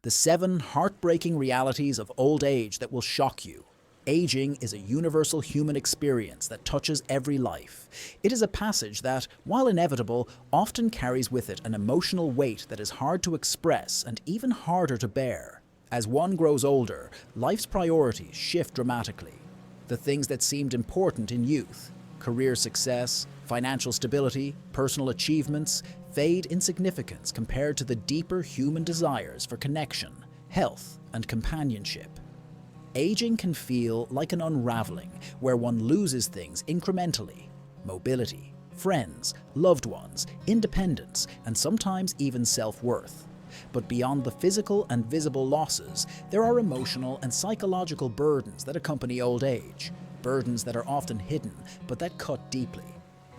The 7 heartbreaking realities of old age that will shock you. Aging is a universal human experience that touches every life. It is a passage that, while inevitable, often carries with it an emotional weight that is hard to express and even harder to bear. As one grows older, life's priorities shift dramatically. The things that seemed important in youth, career success, financial stability, personal achievements, fade in significance compared to the deeper human desires for connection, health, and companionship. Aging can feel like an unraveling, where one loses things incrementally: mobility, friends, loved ones, independence, and sometimes even self-worth. But beyond the physical and visible losses, there are emotional and psychological burdens that accompany old age, burdens that are often hidden, but that cut deeply.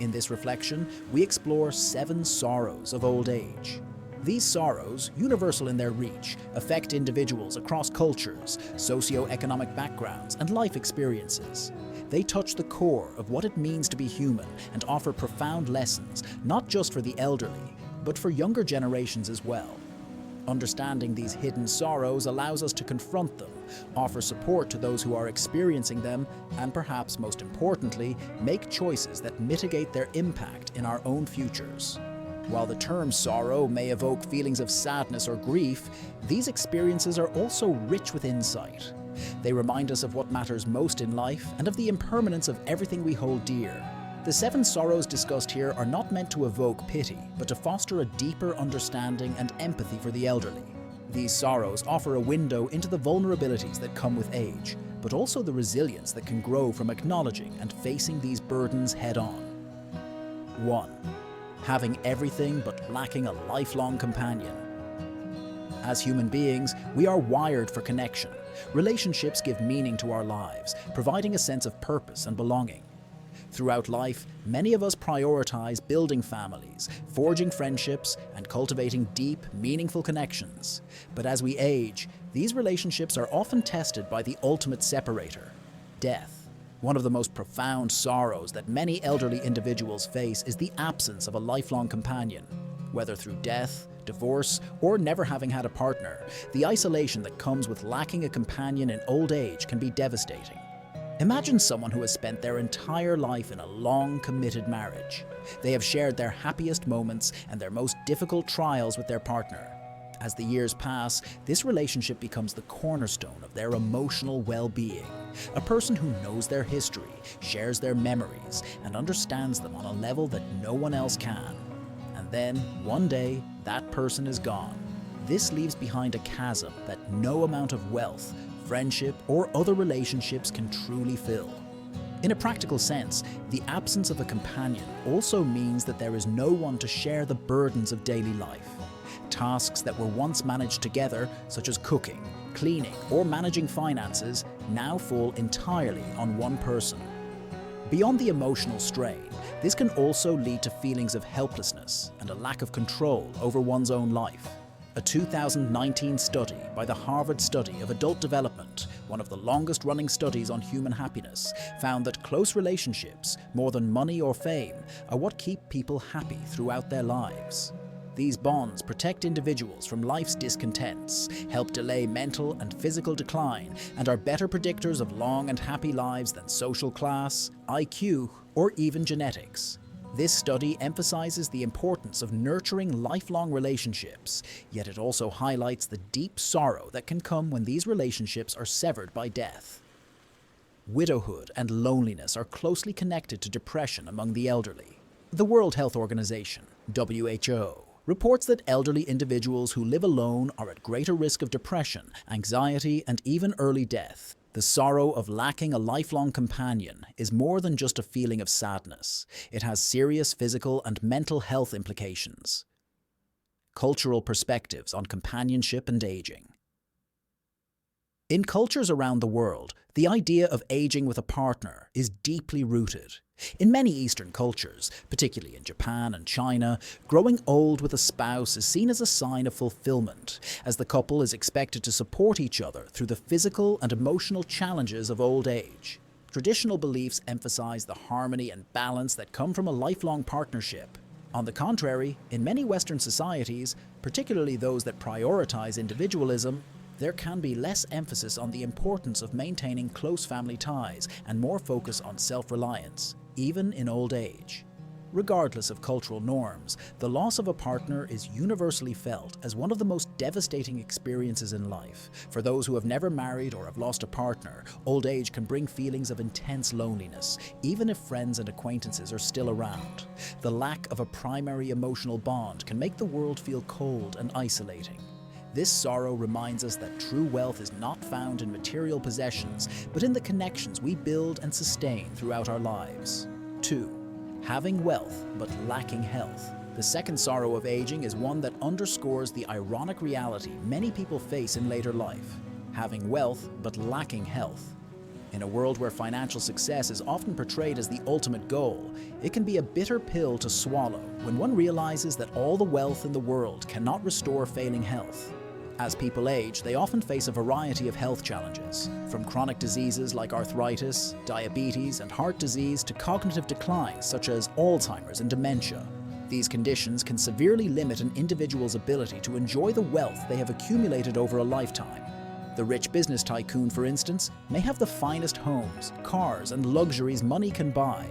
In this reflection, we explore 7 sorrows of old age. These sorrows, universal in their reach, affect individuals across cultures, socio-economic backgrounds, and life experiences. They touch the core of what it means to be human and offer profound lessons, not just for the elderly, but for younger generations as well. Understanding these hidden sorrows allows us to confront them, offer support to those who are experiencing them, and perhaps most importantly, make choices that mitigate their impact in our own futures. While the term sorrow may evoke feelings of sadness or grief, these experiences are also rich with insight. They remind us of what matters most in life and of the impermanence of everything we hold dear. The 7 sorrows discussed here are not meant to evoke pity, but to foster a deeper understanding and empathy for the elderly. These sorrows offer a window into the vulnerabilities that come with age, but also the resilience that can grow from acknowledging and facing these burdens head-on. 1. Having everything but lacking a lifelong companion. As human beings, we are wired for connection. Relationships give meaning to our lives, providing a sense of purpose and belonging. Throughout life, many of us prioritize building families, forging friendships, and cultivating deep, meaningful connections. But as we age, these relationships are often tested by the ultimate separator: death. One of the most profound sorrows that many elderly individuals face is the absence of a lifelong companion. Whether through death, divorce, or never having had a partner, the isolation that comes with lacking a companion in old age can be devastating. Imagine someone who has spent their entire life in a long, committed marriage. They have shared their happiest moments and their most difficult trials with their partner. As the years pass, this relationship becomes the cornerstone of their emotional well-being. A person who knows their history, shares their memories, and understands them on a level that no one else can. And then, one day, that person is gone. This leaves behind a chasm that no amount of wealth, friendship, or other relationships can truly fill. In a practical sense, the absence of a companion also means that there is no one to share the burdens of daily life. Tasks that were once managed together, such as cooking, cleaning, or managing finances, now fall entirely on one person. Beyond the emotional strain, this can also lead to feelings of helplessness and a lack of control over one's own life. A 2019 study by the Harvard Study of Adult Development, one of the longest-running studies on human happiness, found that close relationships, more than money or fame, are what keep people happy throughout their lives. These bonds protect individuals from life's discontents, help delay mental and physical decline, and are better predictors of long and happy lives than social class, IQ, or even genetics. This study emphasizes the importance of nurturing lifelong relationships, yet it also highlights the deep sorrow that can come when these relationships are severed by death. Widowhood and loneliness are closely connected to depression among the elderly. The World Health Organization, WHO, reports that elderly individuals who live alone are at greater risk of depression, anxiety, and even early death. The sorrow of lacking a lifelong companion is more than just a feeling of sadness. It has serious physical and mental health implications. Cultural perspectives on companionship and aging. In cultures around the world, the idea of aging with a partner is deeply rooted. In many Eastern cultures, particularly in Japan and China, growing old with a spouse is seen as a sign of fulfillment, as the couple is expected to support each other through the physical and emotional challenges of old age. Traditional beliefs emphasize the harmony and balance that come from a lifelong partnership. On the contrary, in many Western societies, particularly those that prioritize individualism, there can be less emphasis on the importance of maintaining close family ties and more focus on self-reliance, even in old age. Regardless of cultural norms, the loss of a partner is universally felt as one of the most devastating experiences in life. For those who have never married or have lost a partner, old age can bring feelings of intense loneliness, even if friends and acquaintances are still around. The lack of a primary emotional bond can make the world feel cold and isolating. This sorrow reminds us that true wealth is not found in material possessions, but in the connections we build and sustain throughout our lives. 2. Having wealth but lacking health. The second sorrow of aging is one that underscores the ironic reality many people face in later life: having wealth but lacking health. In a world where financial success is often portrayed as the ultimate goal, it can be a bitter pill to swallow when one realizes that all the wealth in the world cannot restore failing health. As people age, they often face a variety of health challenges, from chronic diseases like arthritis, diabetes, and heart disease to cognitive declines such as Alzheimer's and dementia. These conditions can severely limit an individual's ability to enjoy the wealth they have accumulated over a lifetime. The rich business tycoon, for instance, may have the finest homes, cars, and luxuries money can buy.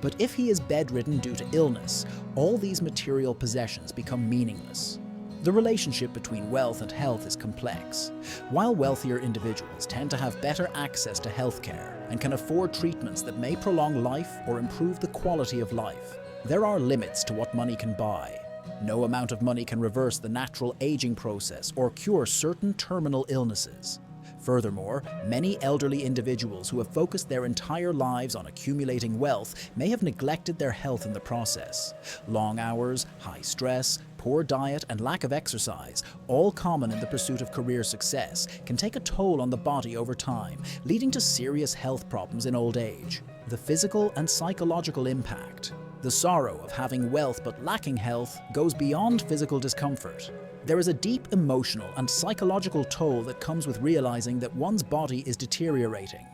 But if he is bedridden due to illness, all these material possessions become meaningless. The relationship between wealth and health is complex. While wealthier individuals tend to have better access to healthcare and can afford treatments that may prolong life or improve the quality of life, there are limits to what money can buy. No amount of money can reverse the natural aging process or cure certain terminal illnesses. Furthermore, many elderly individuals who have focused their entire lives on accumulating wealth may have neglected their health in the process. Long hours, high stress, poor diet, and lack of exercise, all common in the pursuit of career success, can take a toll on the body over time, leading to serious health problems in old age. The physical and psychological impact. The sorrow of having wealth but lacking health goes beyond physical discomfort. There is a deep emotional and psychological toll that comes with realizing that one's body is deteriorating.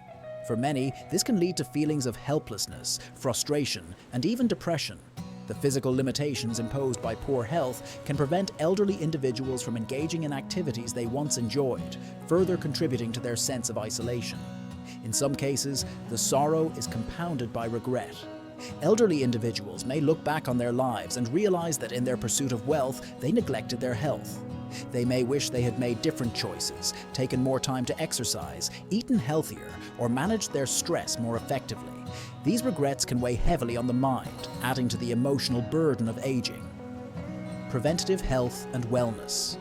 For many, this can lead to feelings of helplessness, frustration, and even depression. The physical limitations imposed by poor health can prevent elderly individuals from engaging in activities they once enjoyed, further contributing to their sense of isolation. In some cases, the sorrow is compounded by regret. Elderly individuals may look back on their lives and realize that in their pursuit of wealth, they neglected their health. They may wish they had made different choices, taken more time to exercise, eaten healthier, or managed their stress more effectively. These regrets can weigh heavily on the mind, adding to the emotional burden of aging. Preventative health and wellness.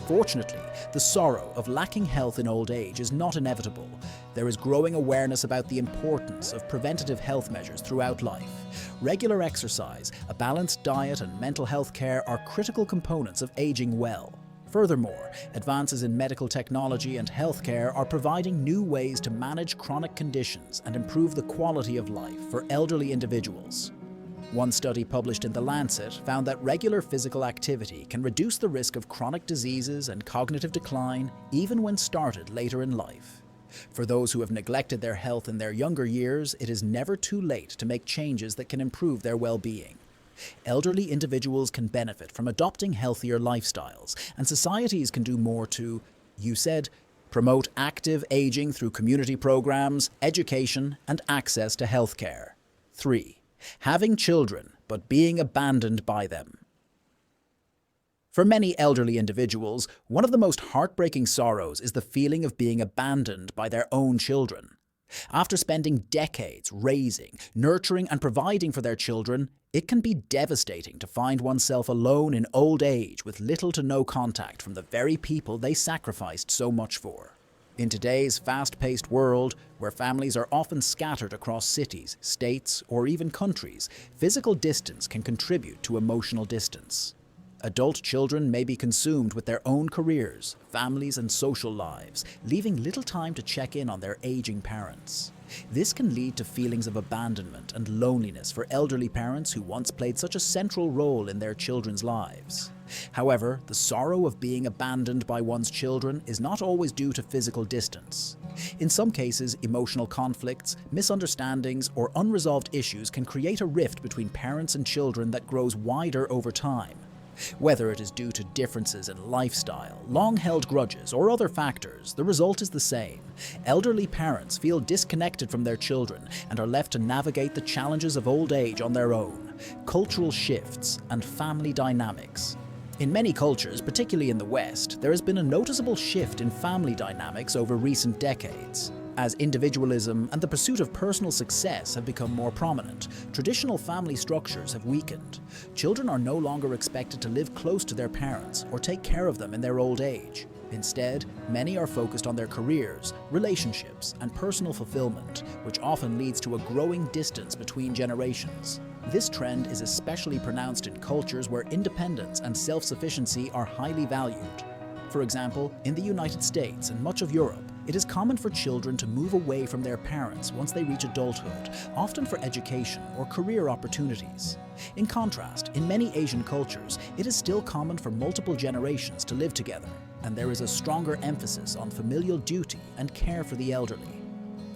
Fortunately, the sorrow of lacking health in old age is not inevitable. There is growing awareness about the importance of preventative health measures throughout life. Regular exercise, a balanced diet, and mental health care are critical components of aging well. Furthermore, advances in medical technology and healthcare are providing new ways to manage chronic conditions and improve the quality of life for elderly individuals. One study published in The Lancet found that regular physical activity can reduce the risk of chronic diseases and cognitive decline even when started later in life. For those who have neglected their health in their younger years, it is never too late to make changes that can improve their well-being. Elderly individuals can benefit from adopting healthier lifestyles, and societies can do more to, you said, promote active aging through community programs, education, and access to healthcare. 3. Having children, but being abandoned by them. For many elderly individuals, one of the most heartbreaking sorrows is the feeling of being abandoned by their own children. After spending decades raising, nurturing, and providing for their children, it can be devastating to find oneself alone in old age with little to no contact from the very people they sacrificed so much for. In today's fast-paced world, where families are often scattered across cities, states, or even countries, physical distance can contribute to emotional distance. Adult children may be consumed with their own careers, families, and social lives, leaving little time to check in on their aging parents. This can lead to feelings of abandonment and loneliness for elderly parents who once played such a central role in their children's lives. However, the sorrow of being abandoned by one's children is not always due to physical distance. In some cases, emotional conflicts, misunderstandings, or unresolved issues can create a rift between parents and children that grows wider over time. Whether it is due to differences in lifestyle, long-held grudges, or other factors, the result is the same. Elderly parents feel disconnected from their children and are left to navigate the challenges of old age on their own, cultural shifts, and family dynamics. In many cultures, particularly in the West, there has been a noticeable shift in family dynamics over recent decades. As individualism and the pursuit of personal success have become more prominent, traditional family structures have weakened. Children are no longer expected to live close to their parents or take care of them in their old age. Instead, many are focused on their careers, relationships, and personal fulfillment, which often leads to a growing distance between generations. This trend is especially pronounced in cultures where independence and self-sufficiency are highly valued. For example, in the United States and much of Europe, it is common for children to move away from their parents once they reach adulthood, often for education or career opportunities. In contrast, in many Asian cultures, it is still common for multiple generations to live together, and there is a stronger emphasis on familial duty and care for the elderly.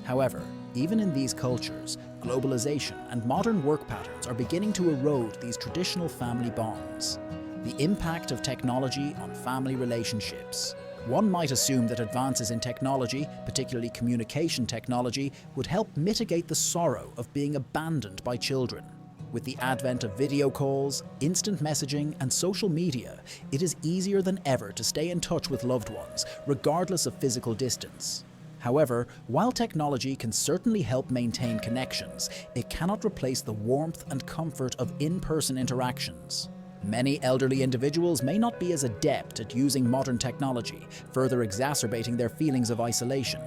However, even in these cultures, globalization and modern work patterns are beginning to erode these traditional family bonds. The impact of technology on family relationships. One might assume that advances in technology, particularly communication technology, would help mitigate the sorrow of being abandoned by children. With the advent of video calls, instant messaging, and social media, it is easier than ever to stay in touch with loved ones, regardless of physical distance. However, while technology can certainly help maintain connections, it cannot replace the warmth and comfort of in-person interactions. Many elderly individuals may not be as adept at using modern technology, further exacerbating their feelings of isolation.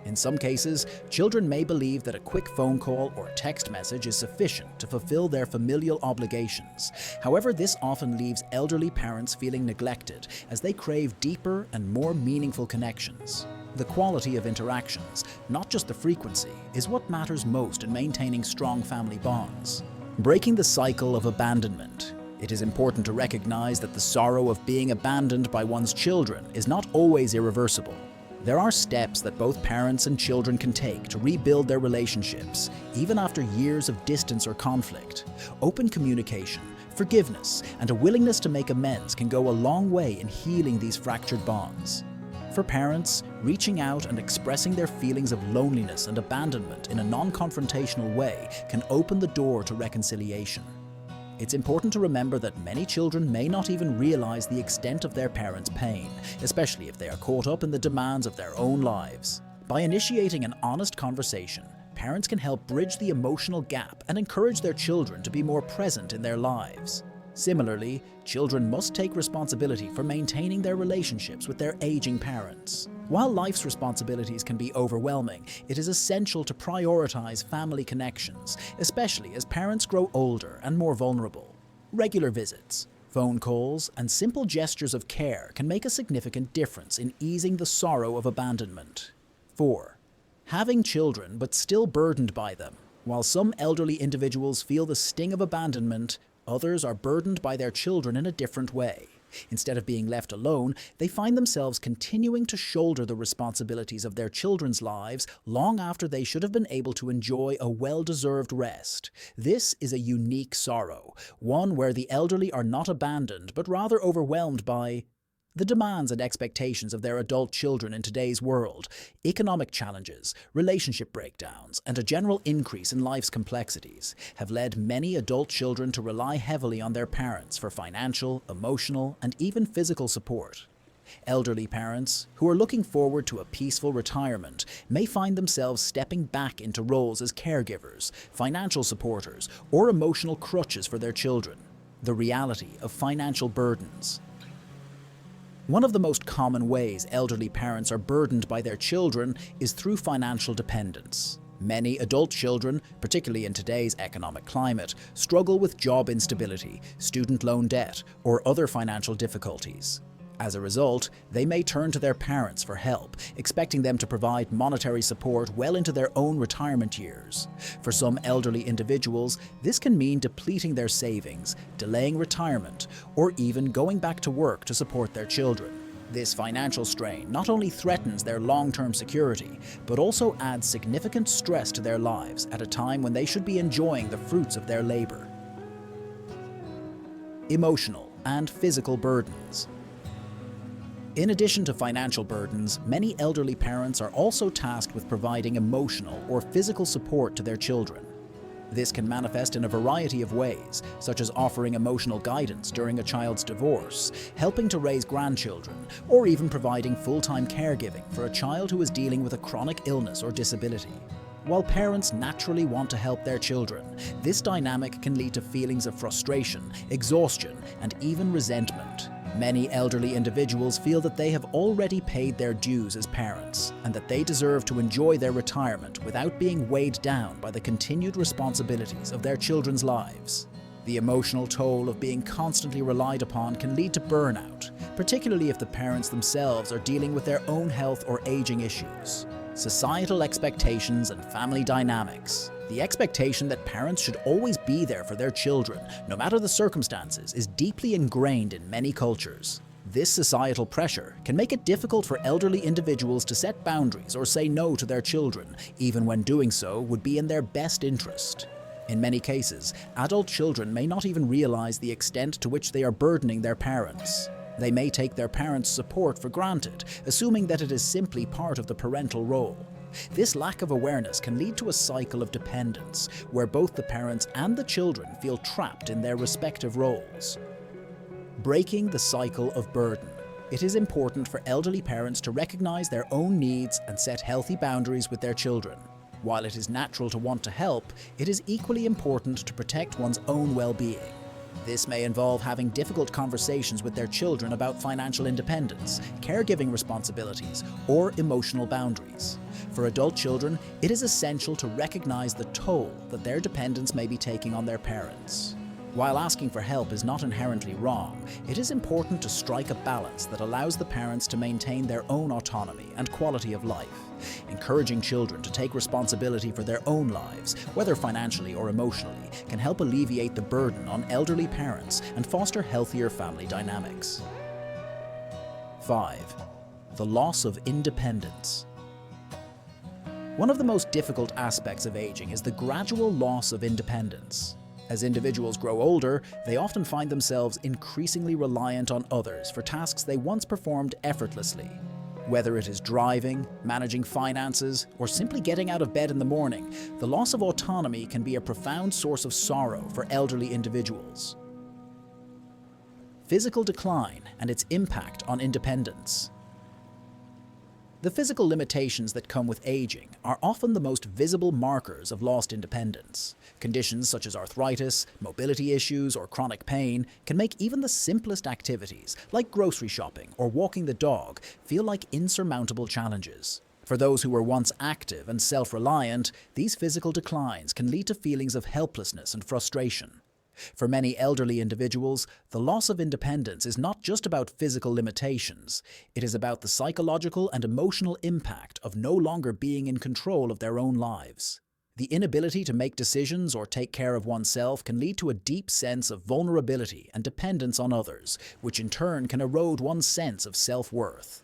In some cases, children may believe that a quick phone call or text message is sufficient to fulfill their familial obligations. However, this often leaves elderly parents feeling neglected as they crave deeper and more meaningful connections. The quality of interactions, not just the frequency, is what matters most in maintaining strong family bonds. Breaking the cycle of abandonment. It is important to recognize that the sorrow of being abandoned by one's children is not always irreversible. There are steps that both parents and children can take to rebuild their relationships, even after years of distance or conflict. Open communication, forgiveness, and a willingness to make amends can go a long way in healing these fractured bonds. For parents, reaching out and expressing their feelings of loneliness and abandonment in a non-confrontational way can open the door to reconciliation. It's important to remember that many children may not even realize the extent of their parents' pain, especially if they are caught up in the demands of their own lives. By initiating an honest conversation, parents can help bridge the emotional gap and encourage their children to be more present in their lives. Similarly, children must take responsibility for maintaining their relationships with their aging parents. While life's responsibilities can be overwhelming, it is essential to prioritize family connections, especially as parents grow older and more vulnerable. Regular visits, phone calls, and simple gestures of care can make a significant difference in easing the sorrow of abandonment. 4. Having children but still burdened by them. While some elderly individuals feel the sting of abandonment, others are burdened by their children in a different way. Instead of being left alone, they find themselves continuing to shoulder the responsibilities of their children's lives long after they should have been able to enjoy a well-deserved rest. This is a unique sorrow, one where the elderly are not abandoned but rather overwhelmed by the demands and expectations of their adult children in today's world. Economic challenges, relationship breakdowns, and a general increase in life's complexities have led many adult children to rely heavily on their parents for financial, emotional, and even physical support. Elderly parents, who are looking forward to a peaceful retirement, may find themselves stepping back into roles as caregivers, financial supporters, or emotional crutches for their children. The reality of financial burdens. One of the most common ways elderly parents are burdened by their children is through financial dependence. Many adult children, particularly in today's economic climate, struggle with job instability, student loan debt, or other financial difficulties. As a result, they may turn to their parents for help, expecting them to provide monetary support well into their own retirement years. For some elderly individuals, this can mean depleting their savings, delaying retirement, or even going back to work to support their children. This financial strain not only threatens their long-term security, but also adds significant stress to their lives at a time when they should be enjoying the fruits of their labor. Emotional and physical burdens. In addition to financial burdens, many elderly parents are also tasked with providing emotional or physical support to their children. This can manifest in a variety of ways, such as offering emotional guidance during a child's divorce, helping to raise grandchildren, or even providing full-time caregiving for a child who is dealing with a chronic illness or disability. While parents naturally want to help their children, this dynamic can lead to feelings of frustration, exhaustion, and even resentment. Many elderly individuals feel that they have already paid their dues as parents, and that they deserve to enjoy their retirement without being weighed down by the continued responsibilities of their children's lives. The emotional toll of being constantly relied upon can lead to burnout, particularly if the parents themselves are dealing with their own health or aging issues. Societal expectations and family dynamics. The expectation that parents should always be there for their children, no matter the circumstances, is deeply ingrained in many cultures. This societal pressure can make it difficult for elderly individuals to set boundaries or say no to their children, even when doing so would be in their best interest. In many cases, adult children may not even realize the extent to which they are burdening their parents. They may take their parents' support for granted, assuming that it is simply part of the parental role. This lack of awareness can lead to a cycle of dependence, where both the parents and the children feel trapped in their respective roles. Breaking the cycle of burden. It is important for elderly parents to recognize their own needs and set healthy boundaries with their children. While it is natural to want to help, it is equally important to protect one's own well-being. This may involve having difficult conversations with their children about financial independence, caregiving responsibilities, or emotional boundaries. For adult children, it is essential to recognize the toll that their dependence may be taking on their parents. While asking for help is not inherently wrong, it is important to strike a balance that allows the parents to maintain their own autonomy and quality of life. Encouraging children to take responsibility for their own lives, whether financially or emotionally, can help alleviate the burden on elderly parents and foster healthier family dynamics. 5. The loss of independence. One of the most difficult aspects of aging is the gradual loss of independence. As individuals grow older, they often find themselves increasingly reliant on others for tasks they once performed effortlessly. Whether it is driving, managing finances, or simply getting out of bed in the morning, the loss of autonomy can be a profound source of sorrow for elderly individuals. Physical decline and its impact on independence. The physical limitations that come with aging are often the most visible markers of lost independence. Conditions such as arthritis, mobility issues, or chronic pain can make even the simplest activities, like grocery shopping or walking the dog, feel like insurmountable challenges. For those who were once active and self-reliant, these physical declines can lead to feelings of helplessness and frustration. For many elderly individuals, the loss of independence is not just about physical limitations. It is about the psychological and emotional impact of no longer being in control of their own lives. The inability to make decisions or take care of oneself can lead to a deep sense of vulnerability and dependence on others, which in turn can erode one's sense of self-worth.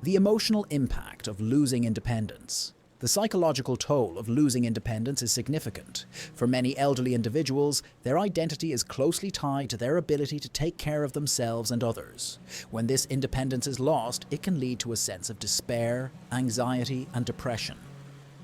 The emotional impact of losing independence. The psychological toll of losing independence is significant. For many elderly individuals, their identity is closely tied to their ability to take care of themselves and others. When this independence is lost, it can lead to a sense of despair, anxiety, and depression.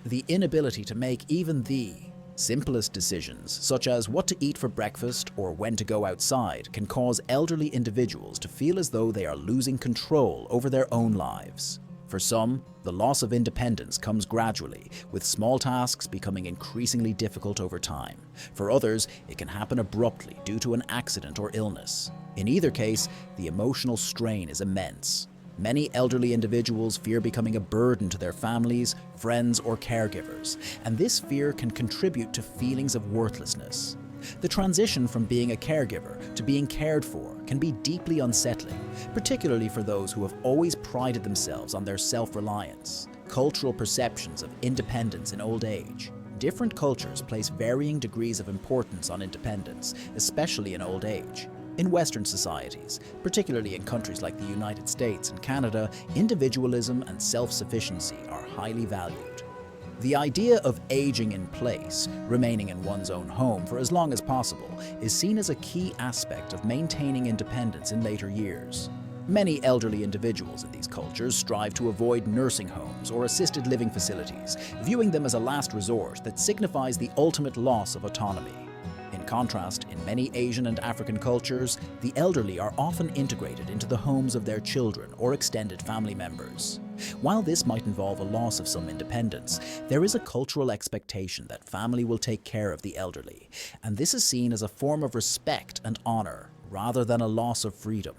The inability to make even the simplest decisions, such as what to eat for breakfast or when to go outside, can cause elderly individuals to feel as though they are losing control over their own lives. For some, the loss of independence comes gradually, with small tasks becoming increasingly difficult over time. For others, it can happen abruptly due to an accident or illness. In either case, the emotional strain is immense. Many elderly individuals fear becoming a burden to their families, friends, or caregivers, and this fear can contribute to feelings of worthlessness. The transition from being a caregiver to being cared for can be deeply unsettling, particularly for those who have always prided themselves on their self-reliance. Cultural perceptions of independence in old age. Different cultures place varying degrees of importance on independence, especially in old age. In Western societies, particularly in countries like the United States and Canada, individualism and self-sufficiency are highly valued. The idea of aging in place, remaining in one's own home for as long as possible, is seen as a key aspect of maintaining independence in later years. Many elderly individuals in these cultures strive to avoid nursing homes or assisted living facilities, viewing them as a last resort that signifies the ultimate loss of autonomy. In contrast, in many Asian and African cultures, the elderly are often integrated into the homes of their children or extended family members. While this might involve a loss of some independence, there is a cultural expectation that family will take care of the elderly, and this is seen as a form of respect and honor rather than a loss of freedom.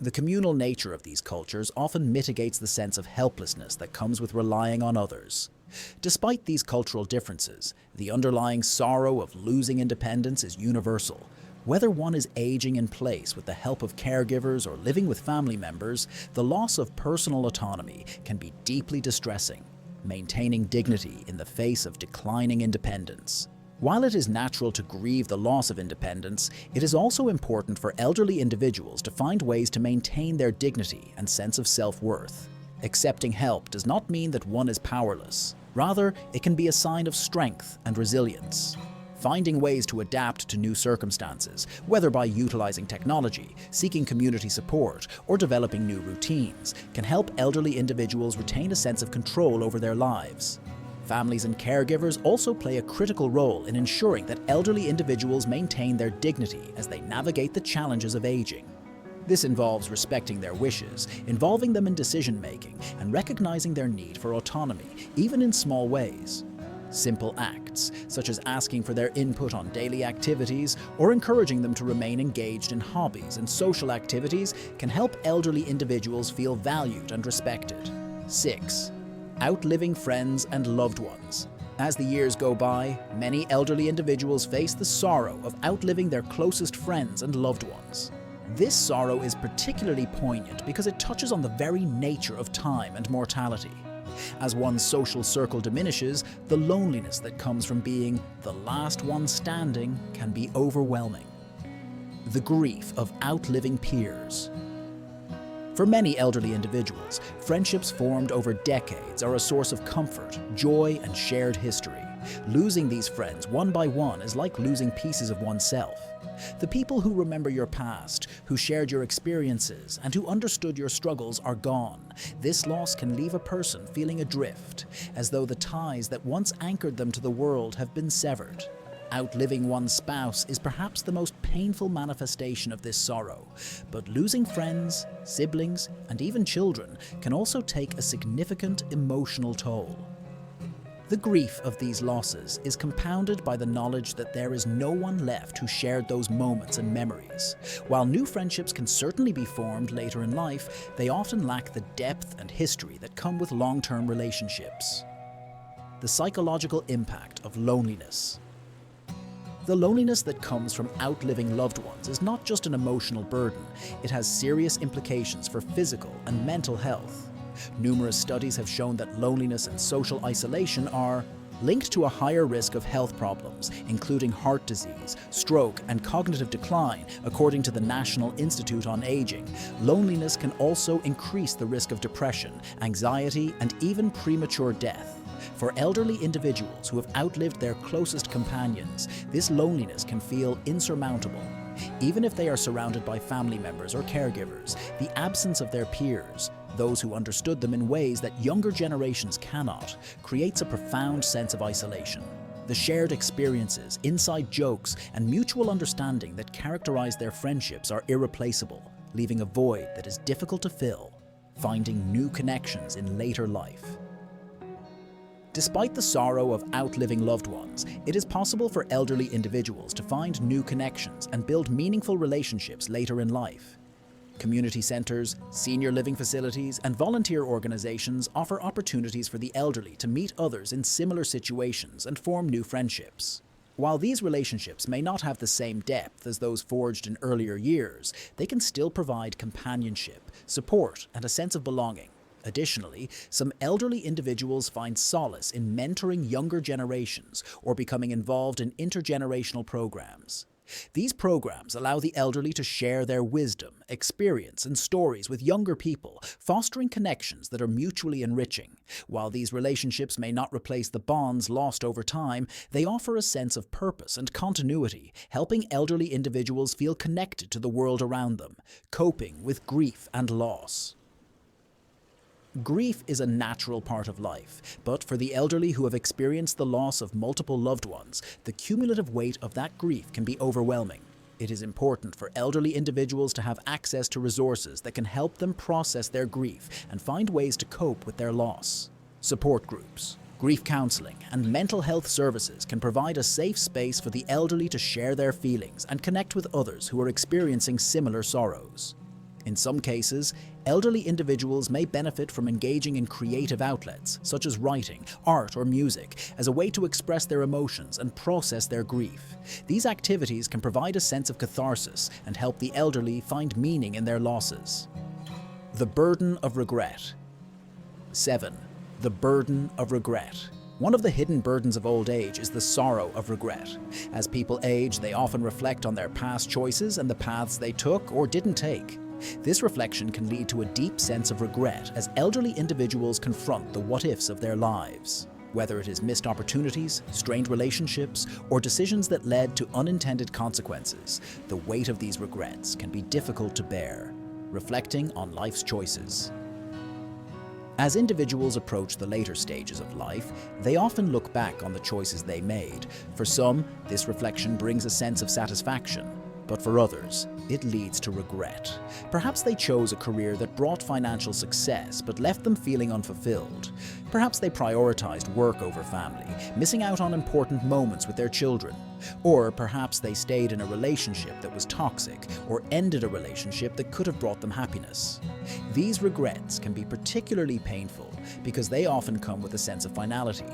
The communal nature of these cultures often mitigates the sense of helplessness that comes with relying on others. Despite these cultural differences, the underlying sorrow of losing independence is universal. Whether one is aging in place with the help of caregivers or living with family members, the loss of personal autonomy can be deeply distressing, maintaining dignity in the face of declining independence. While it is natural to grieve the loss of independence, it is also important for elderly individuals to find ways to maintain their dignity and sense of self-worth. Accepting help does not mean that one is powerless. Rather, it can be a sign of strength and resilience. Finding ways to adapt to new circumstances, whether by utilizing technology, seeking community support, or developing new routines, can help elderly individuals retain a sense of control over their lives. Families and caregivers also play a critical role in ensuring that elderly individuals maintain their dignity as they navigate the challenges of aging. This involves respecting their wishes, involving them in decision-making, and recognizing their need for autonomy, even in small ways. Simple acts, such as asking for their input on daily activities or encouraging them to remain engaged in hobbies and social activities, can help elderly individuals feel valued and respected. 6. Outliving friends and loved ones. As the years go by, many elderly individuals face the sorrow of outliving their closest friends and loved ones. This sorrow is particularly poignant because it touches on the very nature of time and mortality. As one's social circle diminishes, the loneliness that comes from being the last one standing can be overwhelming. The grief of outliving peers. For many elderly individuals, friendships formed over decades are a source of comfort, joy, and shared history. Losing these friends one by one is like losing pieces of oneself. The people who remember your past, who shared your experiences, and who understood your struggles are gone. This loss can leave a person feeling adrift, as though the ties that once anchored them to the world have been severed. Outliving one's spouse is perhaps the most painful manifestation of this sorrow, but losing friends, siblings, and even children can also take a significant emotional toll. The grief of these losses is compounded by the knowledge that there is no one left who shared those moments and memories. While new friendships can certainly be formed later in life, they often lack the depth and history that come with long-term relationships. The psychological impact of loneliness. The loneliness that comes from outliving loved ones is not just an emotional burden, it has serious implications for physical and mental health. Numerous studies have shown that loneliness and social isolation are linked to a higher risk of health problems, including heart disease, stroke, and cognitive decline, according to the National Institute on Aging. Loneliness can also increase the risk of depression, anxiety, and even premature death. For elderly individuals who have outlived their closest companions, this loneliness can feel insurmountable. Even if they are surrounded by family members or caregivers, the absence of their peers, those who understood them in ways that younger generations cannot, creates a profound sense of isolation. The shared experiences, inside jokes, and mutual understanding that characterize their friendships are irreplaceable, leaving a void that is difficult to fill, finding new connections in later life. Despite the sorrow of outliving loved ones, it is possible for elderly individuals to find new connections and build meaningful relationships later in life. Community centers, senior living facilities, and volunteer organizations offer opportunities for the elderly to meet others in similar situations and form new friendships. While these relationships may not have the same depth as those forged in earlier years, they can still provide companionship, support, and a sense of belonging. Additionally, some elderly individuals find solace in mentoring younger generations or becoming involved in intergenerational programs. These programs allow the elderly to share their wisdom, experience, and stories with younger people, fostering connections that are mutually enriching. While these relationships may not replace the bonds lost over time, they offer a sense of purpose and continuity, helping elderly individuals feel connected to the world around them, coping with grief and loss. Grief is a natural part of life, but for the elderly who have experienced the loss of multiple loved ones, the cumulative weight of that grief can be overwhelming. It is important for elderly individuals to have access to resources that can help them process their grief and find ways to cope with their loss. Support groups, grief counseling, and mental health services can provide a safe space for the elderly to share their feelings and connect with others who are experiencing similar sorrows. In some cases, elderly individuals may benefit from engaging in creative outlets, such as writing, art, or music, as a way to express their emotions and process their grief. These activities can provide a sense of catharsis and help the elderly find meaning in their losses. The burden of regret. 7. The burden of regret. One of the hidden burdens of old age is the sorrow of regret. As people age, they often reflect on their past choices and the paths they took or didn't take. This reflection can lead to a deep sense of regret as elderly individuals confront the what-ifs of their lives. Whether it is missed opportunities, strained relationships, or decisions that led to unintended consequences, the weight of these regrets can be difficult to bear, reflecting on life's choices. As individuals approach the later stages of life, they often look back on the choices they made. For some, this reflection brings a sense of satisfaction, but for others, it leads to regret. Perhaps they chose a career that brought financial success but left them feeling unfulfilled. Perhaps they prioritized work over family, missing out on important moments with their children. Or perhaps they stayed in a relationship that was toxic or ended a relationship that could have brought them happiness. These regrets can be particularly painful because they often come with a sense of finality.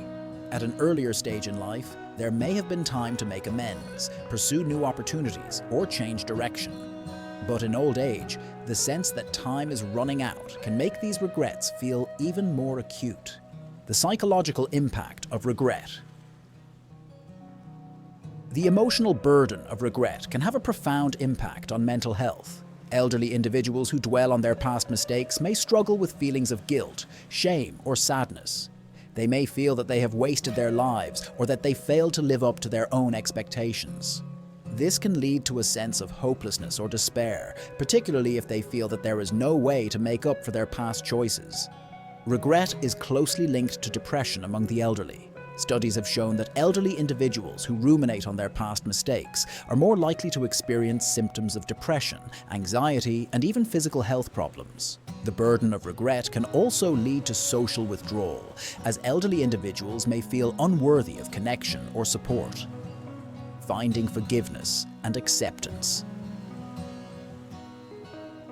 At an earlier stage in life, there may have been time to make amends, pursue new opportunities, or change direction. But in old age, the sense that time is running out can make these regrets feel even more acute. The psychological impact of regret. The emotional burden of regret can have a profound impact on mental health. Elderly individuals who dwell on their past mistakes may struggle with feelings of guilt, shame, or sadness. They may feel that they have wasted their lives or that they failed to live up to their own expectations. This can lead to a sense of hopelessness or despair, particularly if they feel that there is no way to make up for their past choices. Regret is closely linked to depression among the elderly. Studies have shown that elderly individuals who ruminate on their past mistakes are more likely to experience symptoms of depression, anxiety, and even physical health problems. The burden of regret can also lead to social withdrawal, as elderly individuals may feel unworthy of connection or support. Finding forgiveness and acceptance.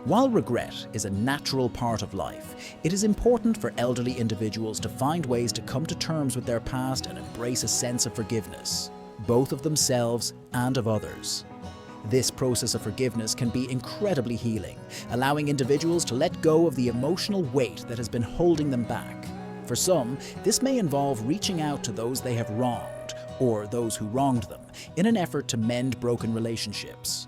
While regret is a natural part of life, it is important for elderly individuals to find ways to come to terms with their past and embrace a sense of forgiveness, both of themselves and of others. This process of forgiveness can be incredibly healing, allowing individuals to let go of the emotional weight that has been holding them back. For some, this may involve reaching out to those they have wronged, or those who wronged them, in an effort to mend broken relationships.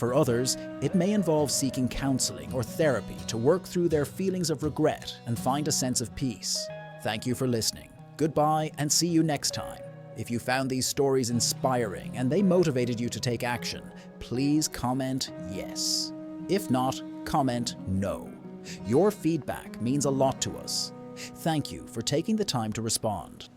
For others, it may involve seeking counseling or therapy to work through their feelings of regret and find a sense of peace. Thank you for listening. Goodbye and see you next time. If you found these stories inspiring and they motivated you to take action, please comment yes. If not, comment no. Your feedback means a lot to us. Thank you for taking the time to respond.